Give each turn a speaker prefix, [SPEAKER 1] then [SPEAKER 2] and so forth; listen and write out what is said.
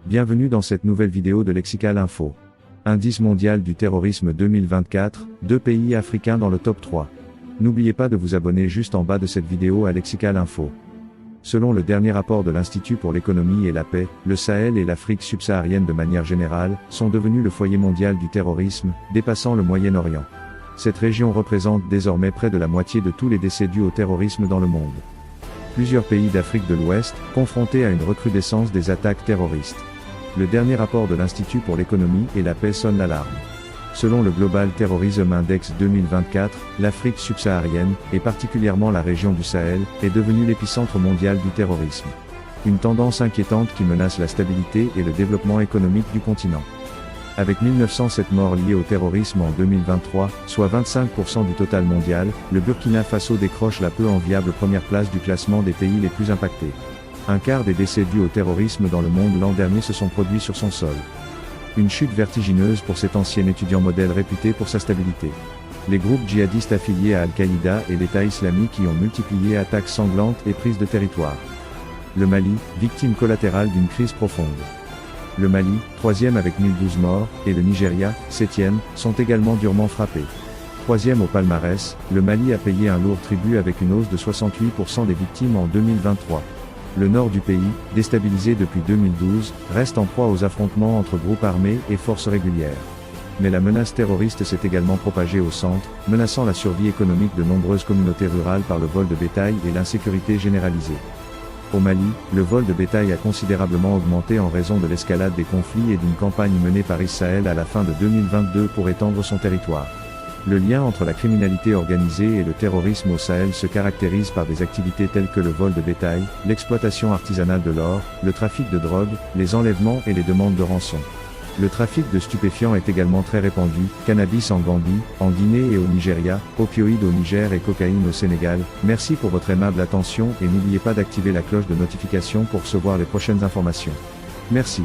[SPEAKER 1] Bienvenue dans cette nouvelle vidéo de Lexical Info. Indice mondial du terrorisme 2024, 2 pays africains dans le top 3. N'oubliez pas de vous abonner juste en bas de cette vidéo à Lexical Info. Selon le dernier rapport de l'Institut pour l'économie et la paix, le Sahel et l'Afrique subsaharienne de manière générale, sont devenus le foyer mondial du terrorisme, dépassant le Moyen-Orient. Cette région représente désormais près de la moitié de tous les décès dus au terrorisme dans le monde. Plusieurs pays d'Afrique de l'Ouest, confrontés à une recrudescence des attaques terroristes. Le dernier rapport de l'Institut pour l'économie et la paix sonne l'alarme. Selon le Global Terrorism Index 2024, l'Afrique subsaharienne, et particulièrement la région du Sahel, est devenue l'épicentre mondial du terrorisme. Une tendance inquiétante qui menace la stabilité et le développement économique du continent. Avec 1907 morts liés au terrorisme en 2023, soit 25% du total mondial, le Burkina Faso décroche la peu enviable première place du classement des pays les plus impactés. Un quart des décès dus au terrorisme dans le monde l'an dernier se sont produits sur son sol. Une chute vertigineuse pour cet ancien étudiant modèle réputé pour sa stabilité. Les groupes djihadistes affiliés à Al-Qaïda et l'État islamique y ont multiplié attaques sanglantes et prises de territoire. Le Mali, victime collatérale d'une crise profonde. Le Mali, 3e avec 1012 morts, et le Nigeria, 7e, sont également durement frappés. 3e au palmarès, le Mali a payé un lourd tribut avec une hausse de 68% des victimes en 2023. Le nord du pays, déstabilisé depuis 2012, reste en proie aux affrontements entre groupes armés et forces régulières. Mais la menace terroriste s'est également propagée au centre, menaçant la survie économique de nombreuses communautés rurales par le vol de bétail et l'insécurité généralisée. Au Mali, le vol de bétail a considérablement augmenté en raison de l'escalade des conflits et d'une campagne menée par Israël à la fin de 2022 pour étendre son territoire. Le lien entre la criminalité organisée et le terrorisme au Sahel se caractérise par des activités telles que le vol de bétail, l'exploitation artisanale de l'or, le trafic de drogue, les enlèvements et les demandes de rançon. Le trafic de stupéfiants est également très répandu, cannabis en Gambie, en Guinée et au Nigeria, opioïdes au Niger et cocaïne au Sénégal. Merci pour votre aimable attention et n'oubliez pas d'activer la cloche de notification pour recevoir les prochaines informations. Merci.